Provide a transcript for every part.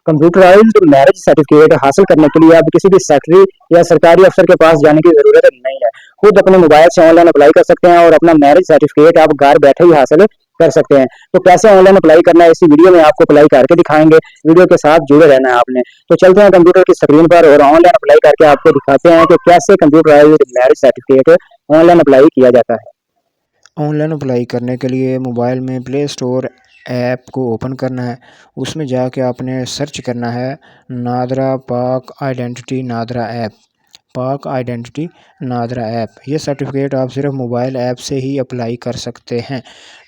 Computerised marriage certificate हासिल करने के लिए अब किसी भी सेक्रेटरी या सरकारी अफसर के पास जाने की जरूरत नहीं है। खुद अपने मोबाइल से ऑनलाइन अप्लाई कर सकते हैं और अपना मैरिज सर्टिफिकेट आप घर बैठे ही हासिल कर सकते हैं। तो कैसे ऑनलाइन अप्लाई करना है इसी वीडियो में आपको अप्लाई करके दिखाएंगे। वीडियो के साथ जुड़े रहना है आपने। तो चलते हैं कंप्यूटर की स्क्रीन पर और ऑनलाइन अप्लाई करके आपको दिखाते हैं कि कैसे computerised marriage certificate online apply किया जाता है। ऑनलाइन अप्लाई करने के लिए मोबाइल में प्ले स्टोर ऐप को ओपन करना है। उसमें जाके आपने सर्च करना है नादरा पाक आइडेंटिटी नादरा ऐप। पाक आइडेंटिटी नादरा ऐप, ये सर्टिफिकेट आप सिर्फ मोबाइल ऐप से ही अप्लाई कर सकते हैं।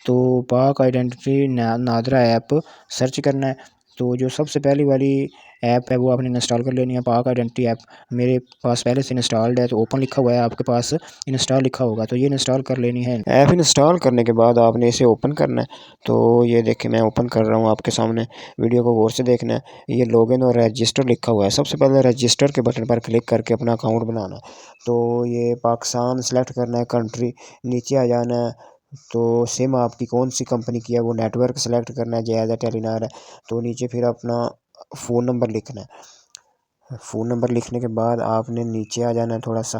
तो पाक आइडेंटिटी नादरा ऐप सर्च करना है। तो जो सबसे पहली वाली ऐप है वो आपने इंस्टॉल कर लेनी है, पाक आइडेंटिटी ऐप। मेरे पास पहले से इंस्टॉल्ड है तो ओपन लिखा हुआ है, आपके पास इंस्टॉल लिखा होगा तो ये इंस्टॉल कर लेनी है। ऐप इंस्टॉल करने के बाद आपने इसे ओपन करना है। तो ये देखिए मैं ओपन कर रहा हूँ आपके सामने, वीडियो को गौर से देखना है। ये लॉगिन और रजिस्टर लिखा हुआ है। सबसे पहले रजिस्टर के बटन पर क्लिक करके अपना अकाउंट बनाना है। तो ये पाकिस्तान सेलेक्ट करना है, कंट्री नीचे आ जाना है। तो सिम आपकी कौन सी कंपनी की है वो नेटवर्क सेलेक्ट करना है, जैज़ है, टेलीनार है। तो नीचे फिर अपना फ़ोन नंबर लिखना है। फ़ोन नंबर लिखने के बाद आपने नीचे आ जाना है थोड़ा सा।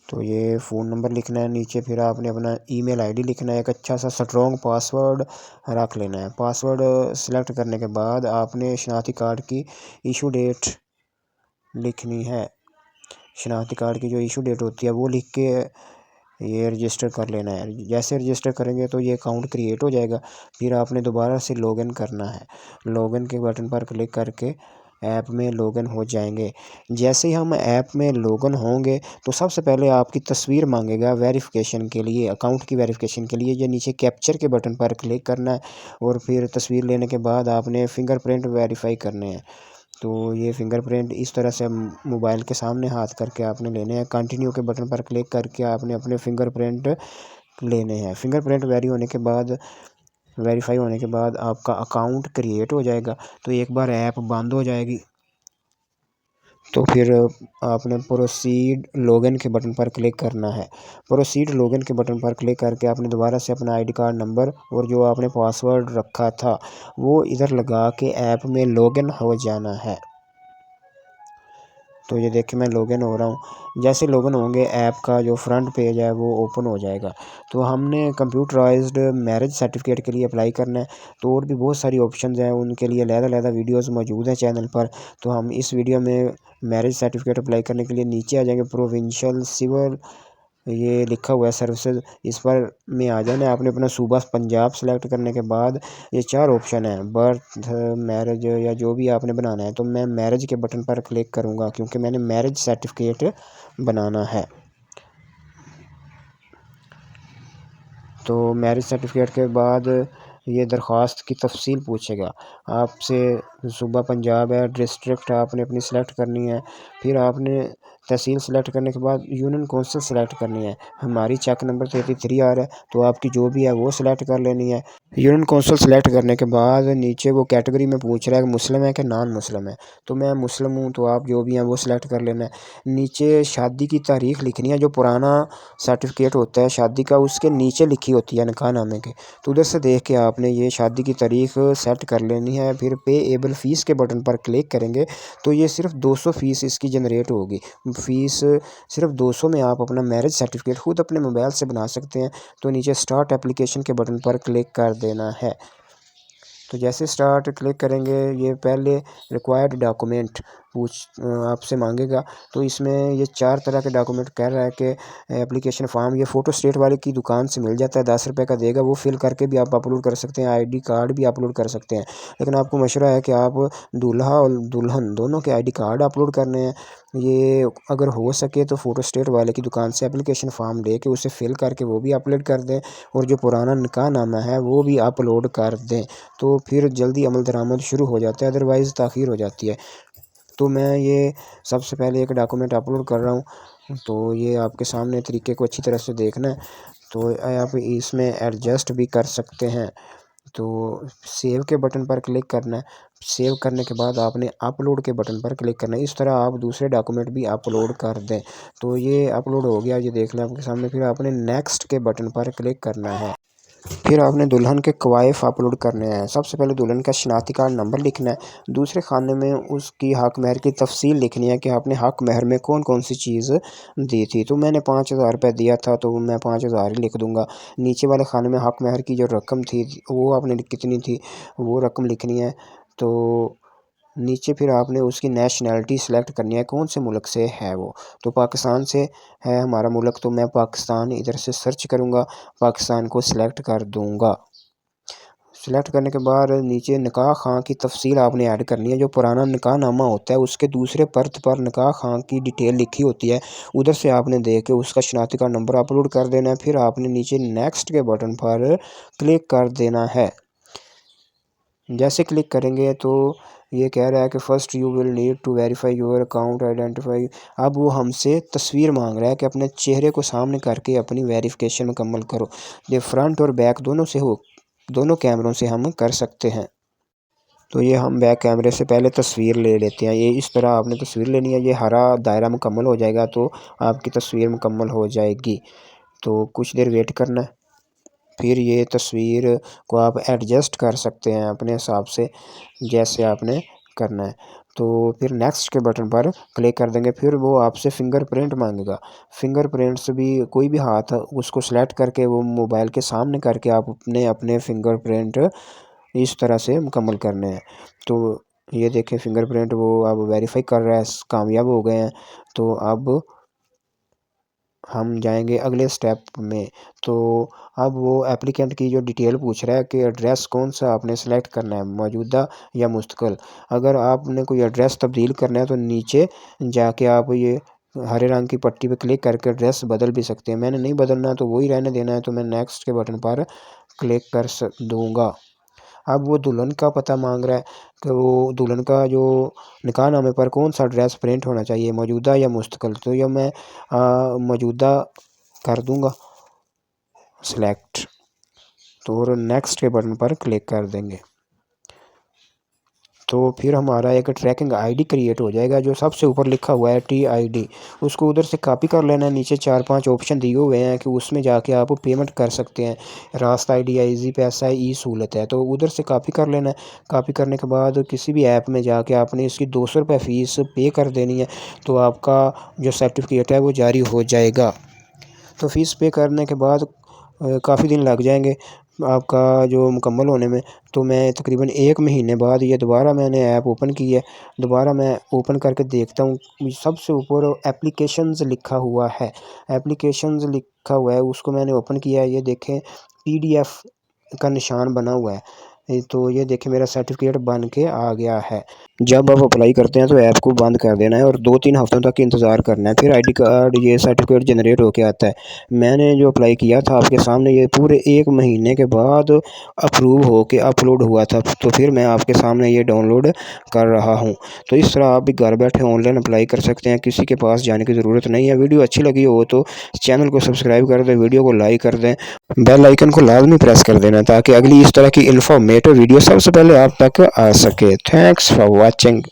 तो ये फ़ोन नंबर लिखना है नीचे, फिर आपने अपना ईमेल आईडी लिखना है। एक अच्छा सा स्ट्रॉन्ग पासवर्ड रख लेना है। पासवर्ड सेलेक्ट करने के बाद आपने शनाख्ती कार्ड की इशू डेट लिखनी है। शनाख्ती कार्ड की जो इशू डेट होती है वो लिख के ये रजिस्टर कर लेना है। जैसे रजिस्टर करेंगे तो ये अकाउंट क्रिएट हो जाएगा। फिर आपने दोबारा से लॉगिन करना है। लॉगिन के बटन पर क्लिक करके ऐप में लॉगिन हो जाएंगे। जैसे ही हम ऐप में लॉगिन होंगे तो सबसे पहले आपकी तस्वीर मांगेगा वेरिफिकेशन के लिए, अकाउंट की वेरिफिकेशन के लिए। ये नीचे कैप्चर के बटन पर क्लिक करना है और फिर तस्वीर लेने के बाद आपने फिंगरप्रिंट वेरीफाई करने हैं। तो ये फिंगरप्रिंट इस तरह से मोबाइल के सामने हाथ करके आपने लेने हैं। कंटिन्यू के बटन पर क्लिक करके आपने अपने फिंगरप्रिंट लेने हैं। फिंगरप्रिंट वेरीफाई होने के बाद आपका अकाउंट क्रिएट हो जाएगा। तो एक बार ऐप बंद हो जाएगी तो फिर आपने प्रोसीड लॉगिन के बटन पर क्लिक करना है। प्रोसीड लॉगिन के बटन पर क्लिक करके आपने दोबारा से अपना आईडी कार्ड नंबर और जो आपने पासवर्ड रखा था वो इधर लगा के ऐप में लॉगिन हो जाना है। तो ये देखिए मैं लॉगिन हो रहा हूँ। जैसे लॉगिन होंगे ऐप का जो फ्रंट पेज है वो ओपन हो जाएगा। तो हमने कंप्यूटराइज्ड मैरिज सर्टिफिकेट के लिए अप्लाई करना है। तो और भी बहुत सारी ऑप्शंस हैं, उनके लिए अलग-अलग वीडियोस मौजूद हैं चैनल पर। तो हम इस वीडियो में मैरिज सर्टिफिकेट अप्लाई करने के लिए नीचे आ जाएंगे। प्रोविंशियल सिविल ये लिखा हुआ है सर्विसेज, इस पर में आ जाना है। आपने अपना सूबा पंजाब सेलेक्ट करने के बाद ये 4 ऑप्शन है, बर्थ, मैरिज या जो भी आपने बनाना है। तो मैं मैरिज के बटन पर क्लिक करूँगा क्योंकि मैंने मैरिज सर्टिफिकेट बनाना है। तो मैरिज सर्टिफिकेट के बाद ये दरख्वास्त की तफसील पूछेगा आपसे। सूबा पंजाब है, डिस्ट्रिक्ट आपने अपनी सेलेक्ट करनी है। फिर आपने तहसील सेलेक्ट करने के बाद यूनियन कौंसिल सेलेक्ट करनी है। हमारी चेक नंबर 33 आ रहा है तो आपकी जो भी है वो सेलेक्ट कर लेनी है। यूनियन कौंसिल सेलेक्ट करने के बाद नीचे वो कैटेगरी में पूछ रहा है कि मुस्लिम है कि नॉन मुस्लिम है। तो मैं मुस्लिम हूँ तो आप जो भी हैं वो सिलेक्ट कर लेना है। नीचे शादी की तारीख लिखनी है, जो पुराना सर्टिफिकेट होता है शादी का उसके नीचे लिखी होती है निकाहनामे के। तो उधर से देख के आपने ये शादी की तारीख सेट कर लेनी है। फिर पे एबल फ़ीस के बटन पर क्लिक करेंगे तो ये सिर्फ 200 फ़ीस इसकी जनरेट होगी। फ़ीस सिर्फ 200 में आप अपना मैरिज सर्टिफिकेट खुद अपने मोबाइल से बना सकते हैं। तो नीचे स्टार्ट एप्लीकेशन के बटन पर क्लिक कर देना है। तो जैसे स्टार्ट क्लिक करेंगे ये पहले रिक्वायर्ड डॉक्यूमेंट आपसे मांगेगा। तो इसमें ये 4 तरह के डॉक्यूमेंट कह रहा है कि एप्लीकेशन फॉर्म ये फ़ोटो स्टेट वाले की दुकान से मिल जाता है, 10 रुपये का देगा, वो फिल करके भी आप अपलोड कर सकते हैं। आईडी कार्ड भी अपलोड कर सकते हैं। लेकिन आपको मशवरा है कि आप दूल्हा और दुल्हन दोनों के आईडी कार्ड अपलोड करने हैं। ये अगर हो सके तो फ़ोटो स्टेट वाले की दुकान से एप्लीकेशन फॉर्म लेके उसे फिल करके वो भी अपलोड कर दें और जो पुराना निकाहनामा है वो भी अपलोड कर दें। तो फिर जल्दी अमल दरामद शुरू हो जाता है, अदरवाइज़ ताख़ीर हो जाती है। तो मैं ये सबसे पहले एक डॉक्यूमेंट अपलोड कर रहा हूँ। तो ये आपके सामने तरीके को अच्छी तरह से देखना है। तो आप इसमें एडजस्ट भी कर सकते हैं। तो सेव के बटन पर क्लिक करना है। सेव करने के बाद आपने अपलोड के बटन पर क्लिक करना है। इस तरह आप दूसरे डॉक्यूमेंट भी अपलोड कर दें। तो ये अपलोड हो गया, ये देख लें आपके सामने। फिर आपने नेक्स्ट के बटन पर क्लिक करना है। फिर आपने दुल्हन के कवायफ अपलोड करने हैं। सबसे पहले दुल्हन का शनाख्ती कार्ड नंबर लिखना है। दूसरे खाने में उसकी हक महर की तफसील लिखनी है कि आपने हक महर में कौन कौन सी चीज़ दी थी। तो मैंने 5,000 रुपये दिया था, तो मैं 5,000 ही लिख दूँगा। नीचे वाले खाने में हक महर की जो रकम थी वो आपने कितनी थी वो रकम लिखनी है। तो नीचे फिर आपने उसकी नेशनैलिटी सेलेक्ट करनी है, कौन से मुल्क से है वो। तो पाकिस्तान से है हमारा मुल्क, तो मैं पाकिस्तान इधर से सर्च करूँगा, पाकिस्तान को सिलेक्ट कर दूँगा। सिलेक्ट करने के बाद नीचे निकाह खां की तफसील आपने ऐड करनी है। जो पुराना निकाह नामा होता है उसके दूसरे पर्त पर निकाह खां की डिटेल लिखी होती है, उधर से आपने देख के उसका शनाख्ती कार्ड नंबर अपलोड कर देना है। फिर आपने नीचे नेक्स्ट के बटन पर क्लिक कर देना है। जैसे क्लिक करेंगे तो ये कह रहा है कि first you will need to verify your account identify. अब वो हमसे तस्वीर मांग रहा है कि अपने चेहरे को सामने करके अपनी वेरिफिकेशन मुकम्मल करो। ये फ्रंट और बैक दोनों कैमरों से हम कर सकते हैं। तो ये हम बैक कैमरे से पहले तस्वीर ले लेते हैं। ये इस तरह आपने तस्वीर लेनी है। ये हरा दायरा मुकम्मल हो जाएगा तो आपकी तस्वीर मुकम्मल हो जाएगी। तो कुछ देर वेट करना है। फिर ये तस्वीर को आप एडजस्ट कर सकते हैं अपने हिसाब से, जैसे आपने करना है। तो फिर नेक्स्ट के बटन पर क्लिक कर देंगे। फिर वो आपसे फ़िंगरप्रिंट मांगेगा। फ़िंगरप्रिंट्स भी कोई भी हाथ उसको सेलेक्ट करके वो मोबाइल के सामने करके आप अपने फ़िंगरप्रिंट इस तरह से मुकम्मल करने हैं। तो ये देखें फ़िंगरप्रिंट वो अब वेरीफाई कर रहा है, कामयाब हो गए हैं। तो अब हम जाएंगे अगले स्टेप में। तो अब वो एप्लीकेंट की जो डिटेल पूछ रहा है कि एड्रेस कौन सा आपने सेलेक्ट करना है, मौजूदा या मुस्तकिल। अगर आपने कोई एड्रेस तब्दील करना है तो नीचे जाके आप ये हरे रंग की पट्टी पे क्लिक करके एड्रेस बदल भी सकते हैं। मैंने नहीं बदलना तो वही रहने देना है, तो मैं नेक्स्ट के बटन पर क्लिक कर दूँगा। अब वो दुल्हन का पता मांग रहा है कि वो दुल्हन का जो निकाहनामे पर कौन सा ड्रेस प्रिंट होना चाहिए, मौजूदा या मुस्तकिल। तो ये मैं मौजूदा कर दूँगा सेलेक्ट। तो और नेक्स्ट के बटन पर क्लिक कर देंगे। तो फिर हमारा एक ट्रैकिंग आईडी क्रिएट हो जाएगा। जो सबसे ऊपर लिखा हुआ है TID, उसको उधर से कॉपी कर लेना है। नीचे 4-5 ऑप्शन दिए हुए हैं कि उसमें जाके आप पेमेंट कर सकते हैं। रास्ता ID है, ईज़ी पैसा है, ई सहूलत है, तो उधर से कॉपी कर लेना है। कॉपी करने के बाद किसी भी ऐप में जाके आपने इसकी 200 रुपये फ़ीस पे कर देनी है, तो आपका जो सर्टिफिकेट है वो जारी हो जाएगा। तो फ़ीस पे करने के बाद काफ़ी दिन लग जाएंगे आपका जो मुकम्मल होने में। तो मैं तकरीबन 1 महीने बाद ये दोबारा मैंने ऐप ओपन की है। दोबारा मैं ओपन करके देखता हूँ, सबसे ऊपर एप्लीकेशंस लिखा हुआ है। एप्लीकेशंस लिखा हुआ है, उसको मैंने ओपन किया है। ये देखें PDF का निशान बना हुआ है। तो ये देखें मेरा सर्टिफिकेट बन के आ गया है। जब आप अप्लाई करते हैं तो ऐप को बंद कर देना है और 2-3 हफ्तों तक इंतज़ार करना है। फिर ID कार्ड ये सर्टिफिकेट जनरेट होके आता है। मैंने जो अप्लाई किया था आपके सामने, ये पूरे 1 महीने के बाद अप्रूव होके अपलोड हुआ था। तो फिर मैं आपके सामने ये डाउनलोड कर रहा हूँ। तो इस तरह आप भी घर बैठे ऑनलाइन अप्लाई कर सकते हैं, किसी के पास जाने की ज़रूरत नहीं है। वीडियो अच्छी लगी हो तो चैनल को सब्सक्राइब कर दें, वीडियो को लाइक कर दें, बेल आइकन को लाजमी प्रेस कर देना ताकि अगली इस तरह की इन्फॉर्मेटिव वीडियो सबसे पहले आप तक आ सके। Thanks for watching.